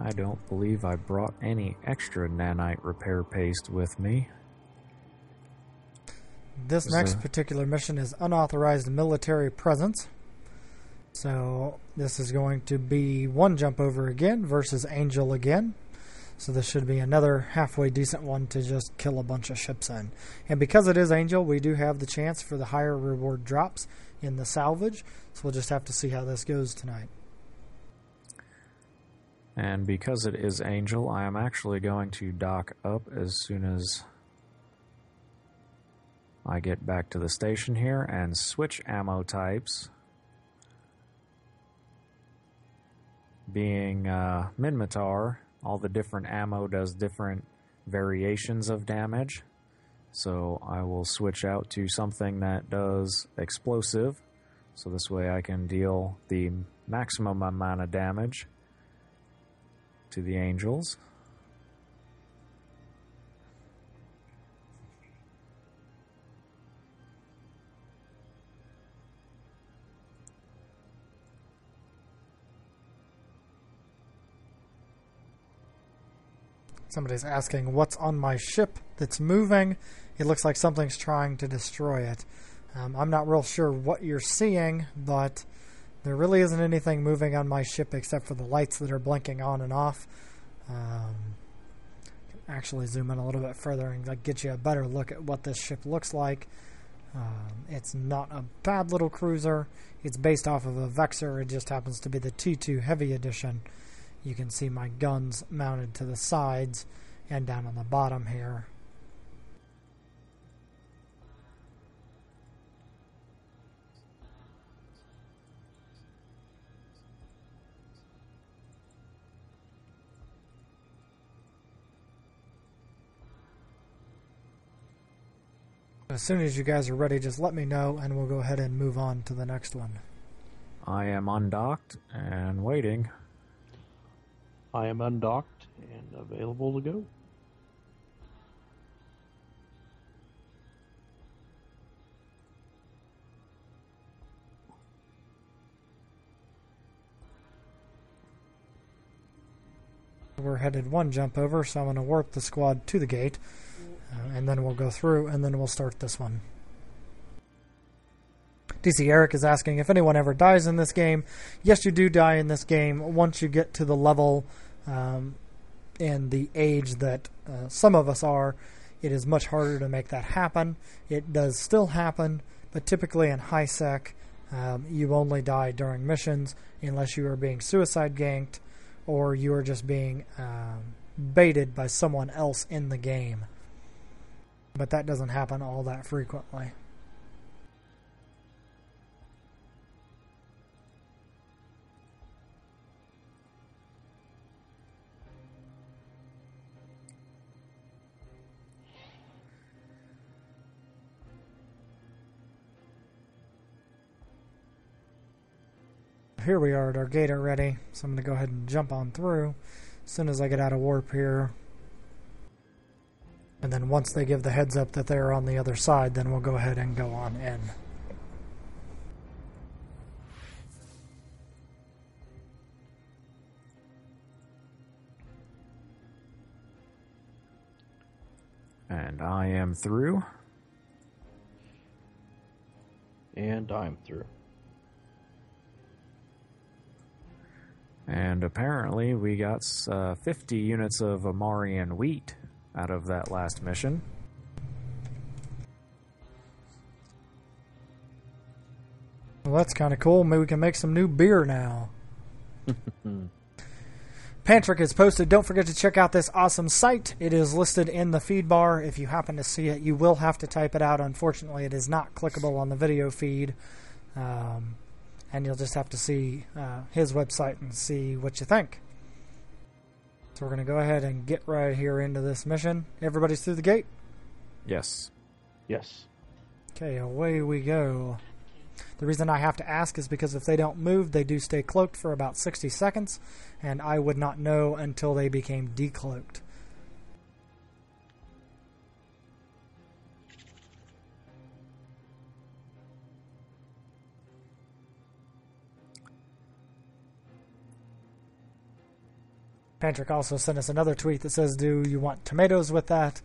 I don't believe I brought any extra nanite repair paste with me. This next particular mission is Unauthorized Military Presence. So this is going to be one jump over again versus Angel again. So this should be another halfway decent one to just kill a bunch of ships in. And because it is Angel, we do have the chance for the higher reward drops in the salvage. So we'll just have to see how this goes tonight. And because it is Angel, I am actually going to dock up as soon as I get back to the station here and switch ammo types. Being Minmatar, all the different ammo does different variations of damage. So I will switch out to something that does explosive. So this way I can deal the maximum amount of damage to the Angels. Somebody's asking what's on my ship that's moving. It looks like something's trying to destroy it. I'm not real sure what you're seeing, but there really isn't anything moving on my ship except for the lights that are blinking on and off. Actually zoom in a little bit further and get you a better look at what this ship looks like. It's not a bad little cruiser. It's based off of a Vexor. It just happens to be the T2 Heavy Edition. You can see my guns mounted to the sides and down on the bottom here. As soon as you guys are ready, just let me know and we'll go ahead and move on to the next one. I am undocked and waiting. I am undocked and available to go. We're headed one jump over, so I'm going to warp the squad to the gate, and then we'll go through, and then we'll start this one. DC Eric is asking if anyone ever dies in this game. Yes, you do die in this game once you get to the level and the age that some of us are. It is much harder to make that happen. It does still happen, but typically in high sec, you only die during missions unless you are being suicide ganked or you are just being baited by someone else in the game. But that doesn't happen all that frequently. Here we are at our gate already, so I'm going to go ahead and jump on through as soon as I get out of warp here. And then once they give the heads up that they're on the other side, then we'll go ahead and go on in. And I am through. And I'm through. And apparently we got 50 units of Amarian wheat out of that last mission. Well, that's kind of cool. Maybe we can make some new beer now. Pantrick is posted. Don't forget to check out this awesome site. It is listed in the feed bar. If you happen to see it, you will have to type it out. Unfortunately, it is not clickable on the video feed. And you'll just have to see his website and see what you think. So we're going to go ahead and get right here into this mission. Everybody's through the gate? Yes. Yes. Okay, away we go. The reason I have to ask is because if they don't move, they do stay cloaked for about 60 seconds, and I would not know until they became decloaked. Patrick also sent us another tweet that says, do you want tomatoes with that?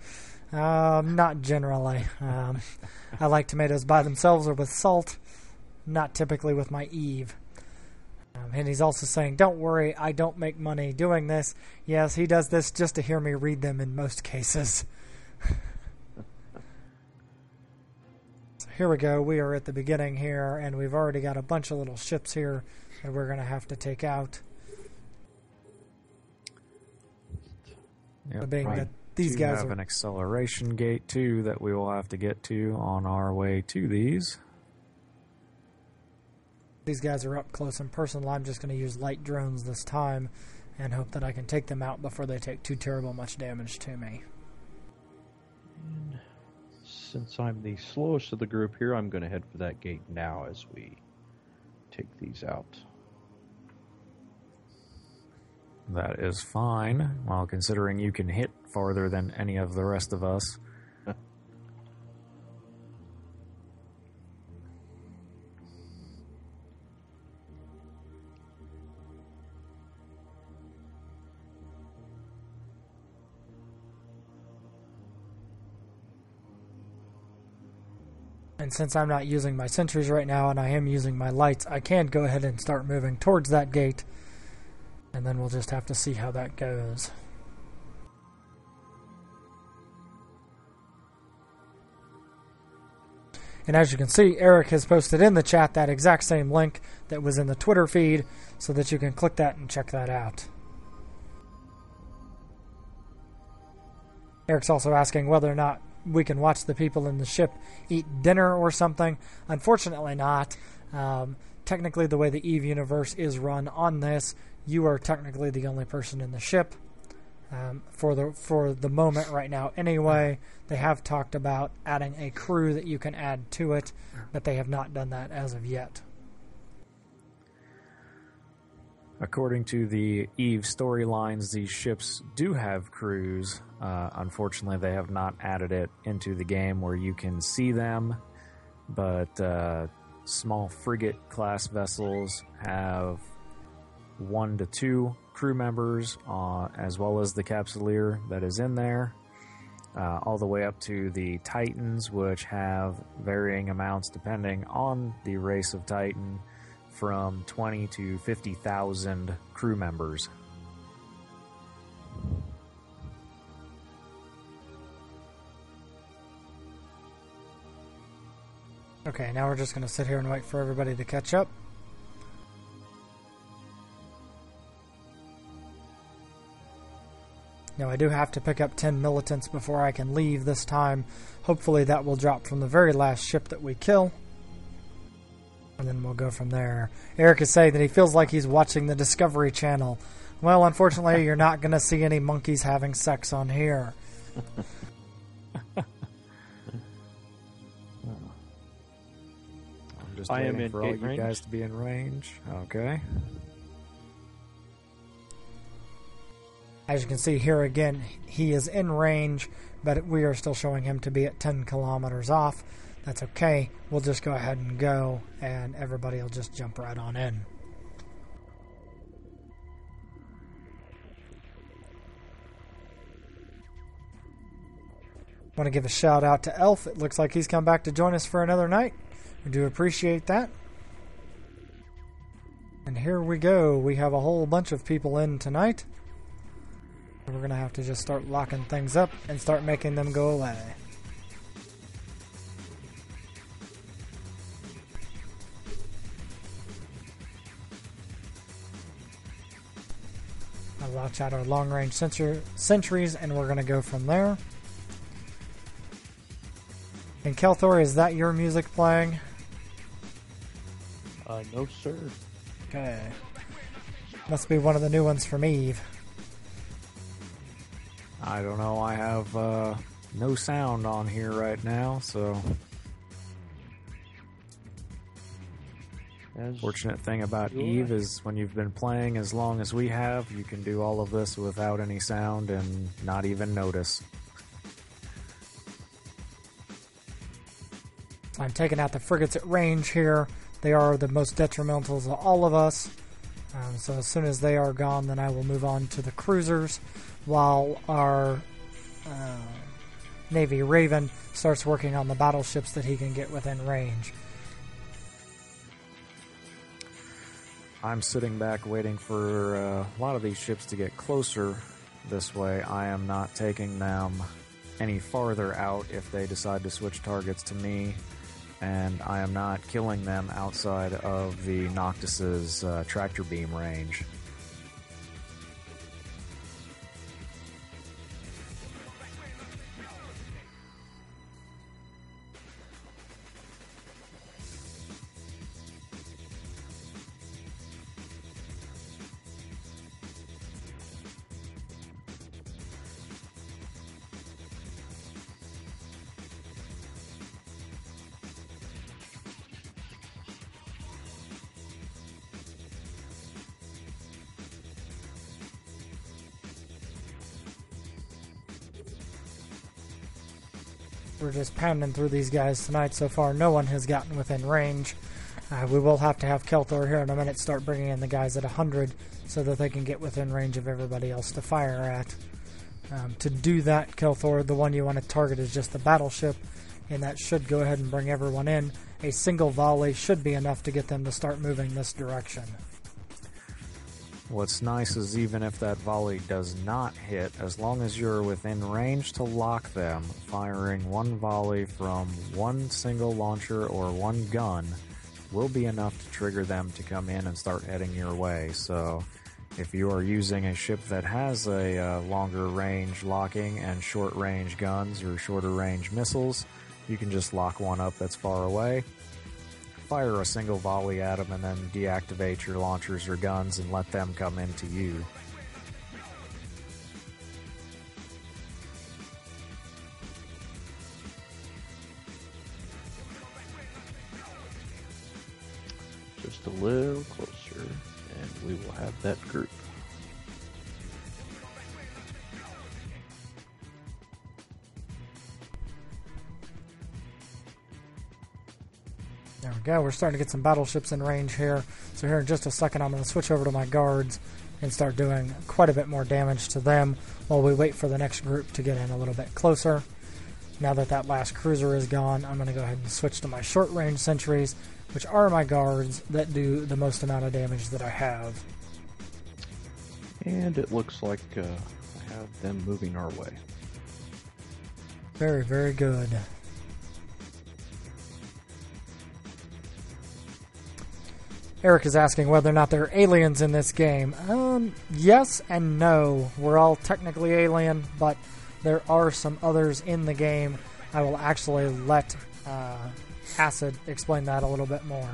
Not generally. I like tomatoes by themselves or with salt, not typically with my Eve. And he's also saying, don't worry, I don't make money doing this. Yes, he does this just to hear me read them in most cases. So here we go. We are at the beginning here, and we've already got a bunch of little ships here that we're going to have to take out. Yep, being right. that these guys have are an acceleration gate too that we will have to get to on our way to these. These guys are up close and personal. I'm just going to use light drones this time and hope that I can take them out before they take too terrible much damage to me. And since I'm the slowest of the group here, I'm going to head for that gate now as we take these out. That is fine, while considering you can hit farther than any of the rest of us. And since I'm not using my sentries right now and I am using my lights, I can go ahead and start moving towards that gate. And then we'll just have to see how that goes. And as you can see, Eric has posted in the chat that exact same link that was in the Twitter feed so that you can click that and check that out. Eric's also asking whether or not we can watch the people in the ship eat dinner or something. Unfortunately not. Technically, the way the EVE universe is run on this, you are technically the only person in the ship for the moment right now. Anyway, they have talked about adding a crew that you can add to it, but they have not done that as of yet. According to the EVE storylines, these ships do have crews. Unfortunately, they have not added it into the game where you can see them, but small frigate-class vessels have 1 to 2 crew members, as well as the Capsuleer that is in there, all the way up to the Titans, which have varying amounts depending on the race of Titan, from 20 to 50,000 crew members. Okay, now we're just going to sit here and wait for everybody to catch up. Now I do have to pick up 10 militants before I can leave this time. Hopefully that will drop from the very last ship that we kill. And then we'll go from there. Eric is saying that he feels like he's watching the Discovery Channel. Well, unfortunately, you're not going to see any monkeys having sex on here. I'm just waiting for all you guys to be in range. Okay. As you can see here again, he is in range, but we are still showing him to be at 10 kilometers off. That's okay. We'll just go ahead and go, and everybody will just jump right on in. I want to give a shout out to Elf. It looks like he's come back to join us for another night. We do appreciate that. And here we go. We have a whole bunch of people in tonight. We're going to have to just start locking things up and start making them go away. I'll launch out our long-range sentries, and we're going to go from there. And Kelthor, is that your music playing? No, sir. Okay. Must be one of the new ones from Eve. I don't know. I have no sound on here right now, so... Fortunate thing about Eve is when you've been playing as long as we have, you can do all of this without any sound and not even notice. I'm taking out the frigates at range here. They are the most detrimental to all of us. So as soon as they are gone, then I will move on to the cruisers, while our Navy Raven starts working on the battleships that he can get within range. I'm sitting back waiting for a lot of these ships to get closer. This way I am not taking them any farther out if they decide to switch targets to me, and I am not killing them outside of the Noctis's tractor beam range. We're just pounding through these guys tonight so far. No one has gotten within range. We will have to have Kelthor here in a minute start bringing in the guys at 100 so that they can get within range of everybody else to fire at. To do that, Kelthor, the one you want to target is just the battleship, and that should go ahead and bring everyone in. A single volley should be enough to get them to start moving this direction. What's nice is even if that volley does not hit, as long as you're within range to lock them, firing one volley from one single launcher or one gun will be enough to trigger them to come in and start heading your way. So if you are using a ship that has a longer range locking and short range guns or shorter range missiles, you can just lock one up that's far away, fire a single volley at them, and then deactivate your launchers or guns and let them come into you. Just a little closer, and we will have that group. There we go. We're starting to get some battleships in range here. So here in just a second, I'm going to switch over to my guards and start doing quite a bit more damage to them while we wait for the next group to get in a little bit closer. Now that that last cruiser is gone, I'm going to go ahead and switch to my short-range sentries, which are my guards that do the most amount of damage that I have. And it looks like I have them moving our way. Very, very good. Eric is asking whether or not there are aliens in this game. Yes and no. We're all technically alien, but there are some others in the game. I will actually let Acid explain that a little bit more.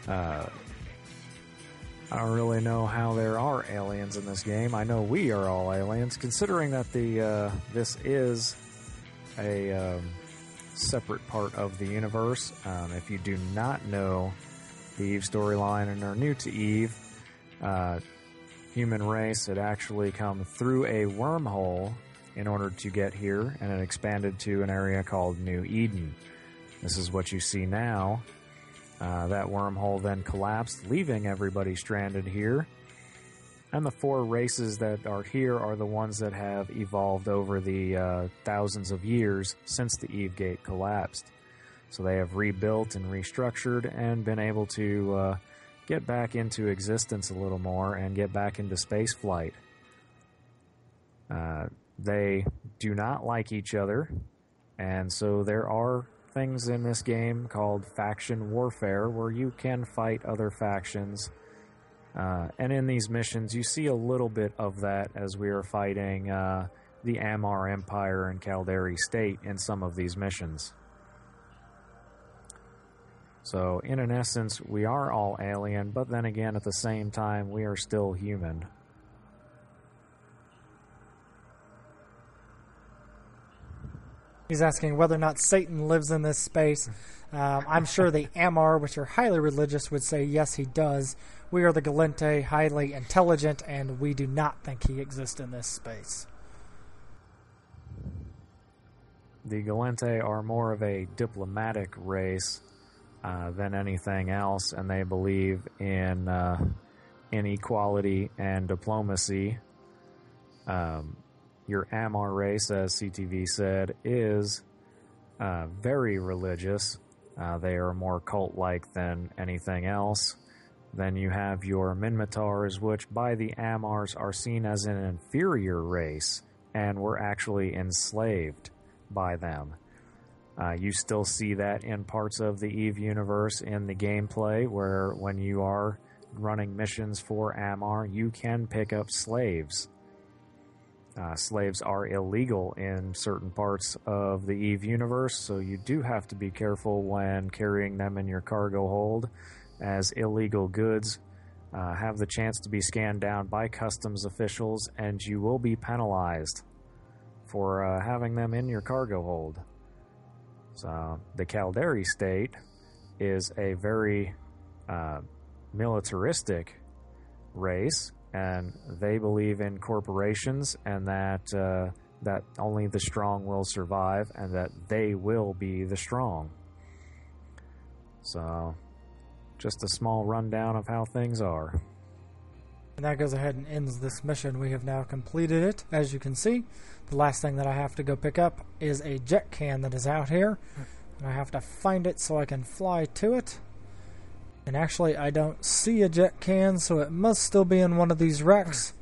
I don't really know how there are aliens in this game. I know we are all aliens, considering that this is a separate part of the universe. If you do not know the Eve storyline and are new to Eve, human race had actually come through a wormhole in order to get here, and it expanded to an area called New Eden. This is what you see now. That wormhole then collapsed, leaving everybody stranded here. And the four races that are here are the ones that have evolved over the thousands of years since the Eve Gate collapsed. So they have rebuilt and restructured and been able to get back into existence a little more and get back into space flight. They do not like each other, and so there are things in this game called faction warfare where you can fight other factions. And in these missions, you see a little bit of that as we are fighting the Ammar Empire and Caldari State in some of these missions. So, in an essence, we are all alien, but then again, at the same time, we are still human. He's asking whether or not Satan lives in this space. I'm sure the Ammar, which are highly religious, would say yes, he does. We are the Galente, highly intelligent, and we do not think he exists in this space. The Galente are more of a diplomatic race. than anything else, and they believe in equality and diplomacy. Your Amar race, as CTV said, is very religious. They are more cult-like than anything else. Then you have your Minmatars, which by the Amars are seen as an inferior race and were actually enslaved by them. You still see that in parts of the EVE universe in the gameplay, where when you are running missions for Amar, you can pick up slaves. Slaves are illegal in certain parts of the EVE universe, so you do have to be careful when carrying them in your cargo hold, as illegal goods have the chance to be scanned down by customs officials, and you will be penalized for having them in your cargo hold. So the Caldari state is a very militaristic race, and they believe in corporations, and that only the strong will survive, and that they will be the strong. So, just a small rundown of how things are. And that goes ahead and ends this mission. We have now completed it, as you can see. The last thing that I have to go pick up is a jet can that is out here. And I have to find it so I can fly to it. And actually, I don't see a jet can, so it must still be in one of these wrecks.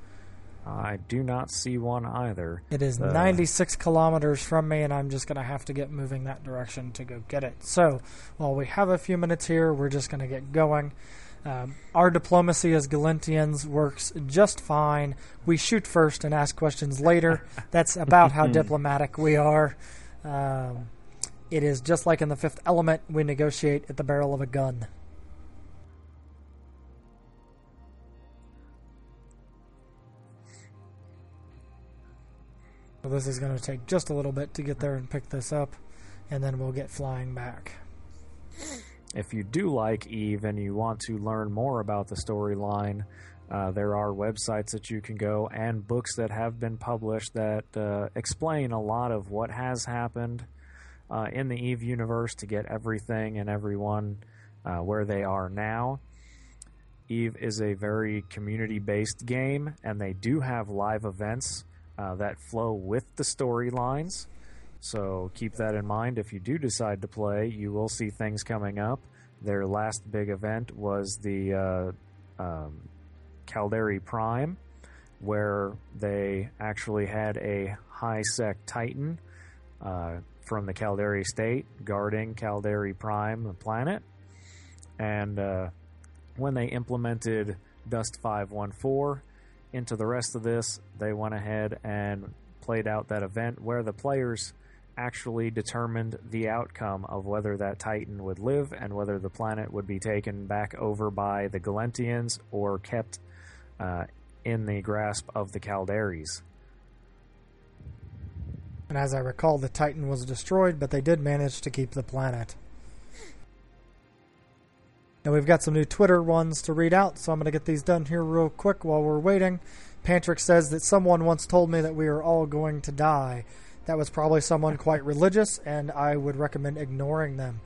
I do not see one either. It is 96 kilometers from me, and I'm just going to have to get moving that direction to go get it. So, while we have a few minutes here, we're just going to get going. Our diplomacy as Galentians works just fine. We shoot first and ask questions later. That's about how diplomatic we are. It is just like in the Fifth Element, we negotiate at the barrel of a gun. So this is going to take just a little bit to get there and pick this up, and then we'll get flying back. If you do like EVE and you want to learn more about the storyline, there are websites that you can go and books that have been published that explain a lot of what has happened in the EVE universe to get everything and everyone where they are now. EVE is a very community-based game, and they do have live events that flow with the storylines. So keep that in mind. If you do decide to play, you will see things coming up. Their last big event was the Caldari Prime, where they actually had a high-sec Titan from the Caldari state guarding Caldari Prime, the planet. And when they implemented Dust 514 into the rest of this, they went ahead and played out that event where the players actually determined the outcome of whether that Titan would live and whether the planet would be taken back over by the Galentians or kept in the grasp of the Caldaris. And as I recall, the Titan was destroyed, but they did manage to keep the planet. Now we've got some new Twitter ones to read out, so I'm going to get these done here real quick while we're waiting. Pantrick says that someone once told me that we are all going to die. That was probably someone quite religious, and I would recommend ignoring them.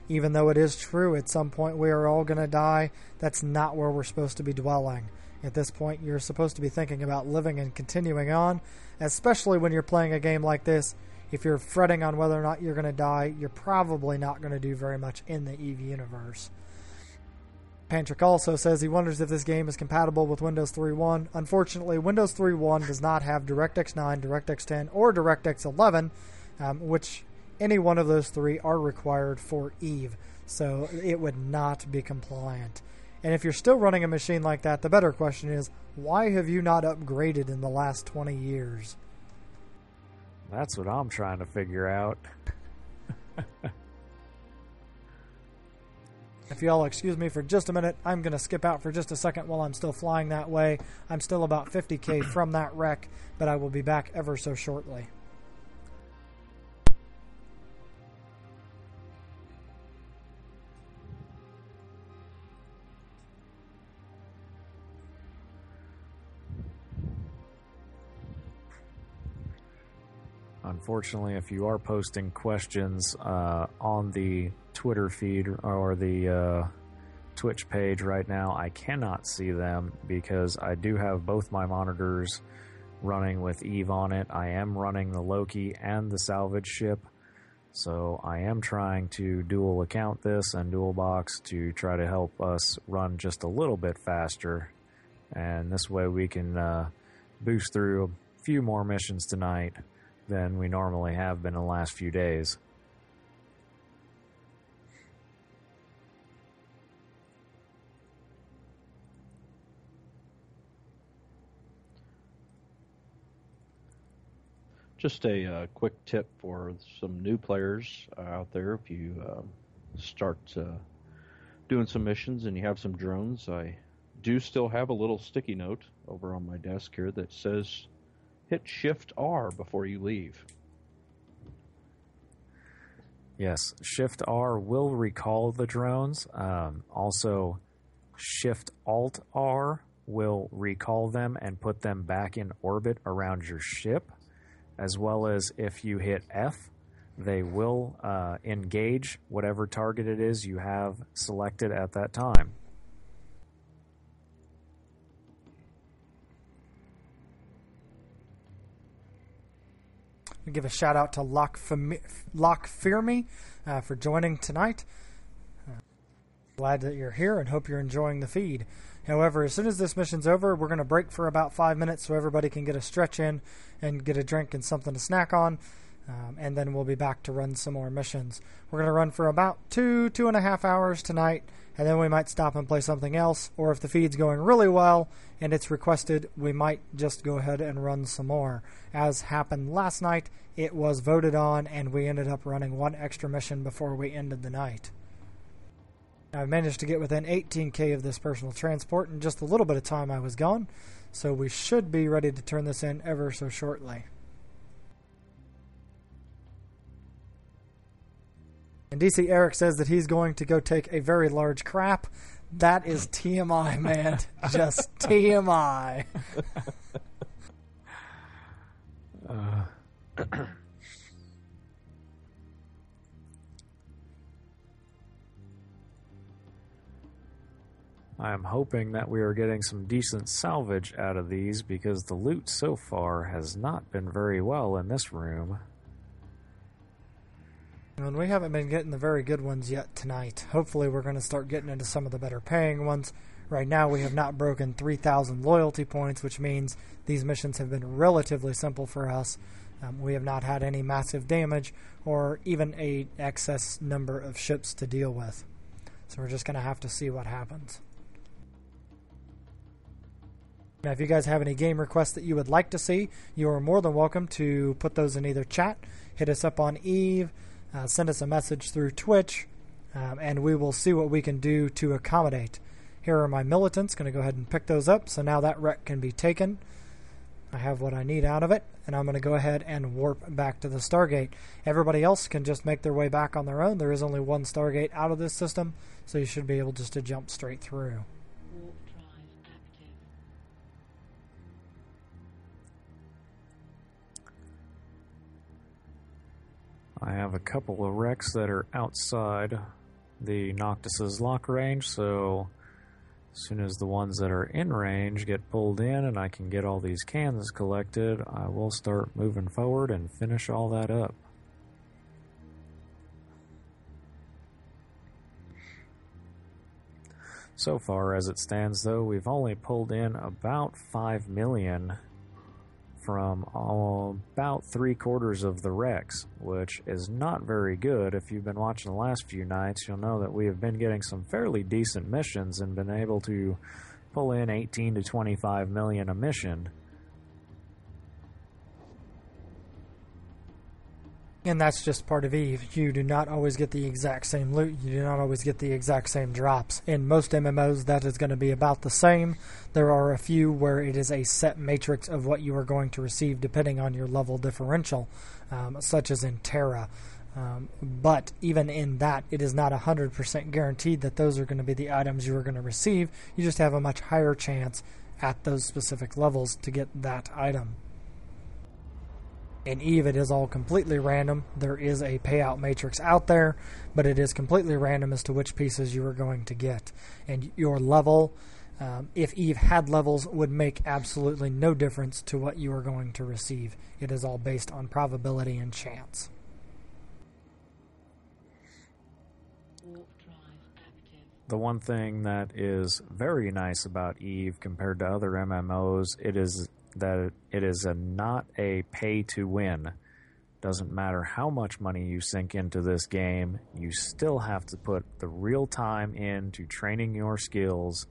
Even though it is true, at some point we are all going to die, that's not where we're supposed to be dwelling. At this point, you're supposed to be thinking about living and continuing on, especially when you're playing a game like this. If you're fretting on whether or not you're going to die, you're probably not going to do very much in the EVE universe. Pantrick also says he wonders if this game is compatible with Windows 3.1. Unfortunately, Windows 3.1 does not have DirectX 9, DirectX 10, or DirectX 11, which any one of those three are required for EVE, so it would not be compliant. And if you're still running a machine like that, the better question is, why have you not upgraded in the last 20 years? That's what I'm trying to figure out. If you all excuse me for just a minute, I'm going to skip out for just a second while I'm still flying that way. I'm still about 50k from that wreck, but I will be back ever so shortly. Unfortunately, if you are posting questions on the Twitter feed or the Twitch page right now, I cannot see them because I do have both my monitors running with Eve on it. I am running the Loki and the salvage ship, so I am trying to dual account this and dual box to try to help us run just a little bit faster, and this way we can boost through a few more missions tonight than we normally have been in the last few days. Just a quick tip for some new players out there. If you start doing some missions and you have some drones, I do still have a little sticky note over on my desk here that says hit Shift R before you leave. Yes, Shift R will recall the drones. Also, Shift Alt R will recall them and put them back in orbit around your ship. As well as if you hit F, they will engage whatever target it is you have selected at that time. We give a shout out to Lock Fearme for joining tonight. Glad that you're here and hope you're enjoying the feed. However, as soon as this mission's over, we're going to break for about 5 minutes so everybody can get a stretch in and get a drink and something to snack on, and then we'll be back to run some more missions. We're going to run for about 2.5 hours tonight, and then we might stop and play something else, or if the feed's going really well and it's requested, we might just go ahead and run some more. As happened last night, it was voted on, and we ended up running one extra mission before we ended the night. I managed to get within 18K of this personal transport in just a little bit of time I was gone, so we should be ready to turn this in ever so shortly. And DC Eric says that he's going to go take a very large crap. That is TMI, man. Just TMI. I am hoping that we are getting some decent salvage out of these because the loot so far has not been very well in this room. And we haven't been getting the very good ones yet tonight. Hopefully we're going to start getting into some of the better paying ones. Right now we have not broken 3,000 loyalty points, which means these missions have been relatively simple for us. We have not had any massive damage or even an excess number of ships to deal with. So we're just going to have to see what happens. Now, if you guys have any game requests that you would like to see, you are more than welcome to put those in either chat, hit us up on Eve, send us a message through Twitch, and we will see what we can do to accommodate. Here are my militants. Going to go ahead and pick those up, so now that wreck can be taken. I have what I need out of it, and I'm going to go ahead and warp back to the Stargate. Everybody else can just make their way back on their own. There is only one Stargate out of this system, so you should be able just to jump straight through. I have a couple of wrecks that are outside the Noctis's lock range, so as soon as the ones that are in range get pulled in and I can get all these cans collected, I will start moving forward and finish all that up. So far, as it stands, though, we've only pulled in about 5 million from about 3/4 of the wrecks, which is not very good. If you've been watching the last few nights, you'll know that we have been getting some fairly decent missions and been able to pull in 18 to 25 million a mission. And that's just part of Eve. You do not always get the exact same loot. You do not always get the exact same drops. In most MMOs, that is going to be about the same. There are a few where it is a set matrix of what you are going to receive depending on your level differential, such as in Terra. But even in that, it is not 100% guaranteed that those are going to be the items you are going to receive. You just have a much higher chance at those specific levels to get that item. In Eve, it is all completely random. There is a payout matrix out there, but it is completely random as to which pieces you are going to get. And your level, if Eve had levels, would make absolutely no difference to what you are going to receive. It is all based on probability and chance. The one thing that is very nice about Eve compared to other MMOs, it is that it is not a pay to win. Doesn't matter how much money you sink into this game, you still have to put the real time into training your skills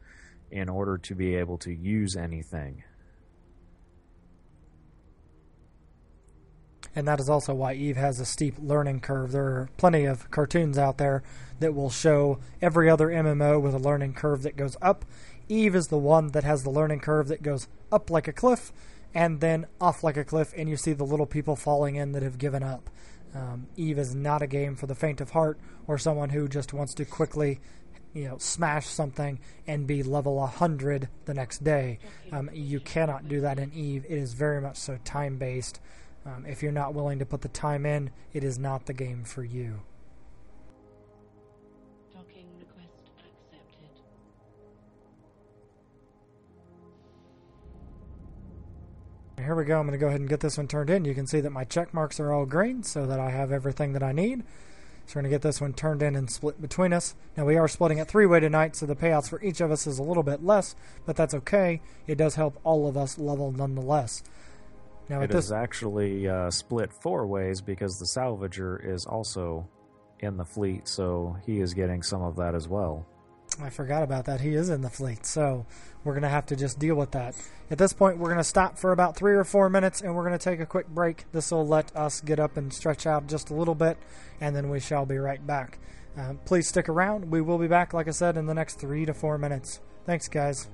in order to be able to use anything. And that is also why Eve has a steep learning curve. There are plenty of cartoons out there that will show every other MMO with a learning curve that goes up. Eve is the one that has the learning curve that goes up like a cliff and then off like a cliff, and you see the little people falling in that have given up. Eve is not a game for the faint of heart or someone who just wants to quickly smash something and be level 100 the next day. You cannot do that in Eve. It is very much so time-based. If you're not willing to put the time in, it is not the game for you. Docking request accepted. Here we go. I'm going to go ahead and get this one turned in. You can see that my check marks are all green so that I have everything that I need. So we're going to get this one turned in and split between us. Now we are splitting it three-way tonight, so the payouts for each of us is a little bit less, but that's okay. It does help all of us level nonetheless. Now it is actually split four ways because the salvager is also in the fleet, so he is getting some of that as well. I forgot about that. He is in the fleet, so we're going to have to just deal with that. At this point, we're going to stop for about 3 or 4 minutes, and we're going to take a quick break. This will let us get up and stretch out just a little bit, and then we shall be right back. Please stick around. We will be back, like I said, in the next 3 to 4 minutes. Thanks, guys.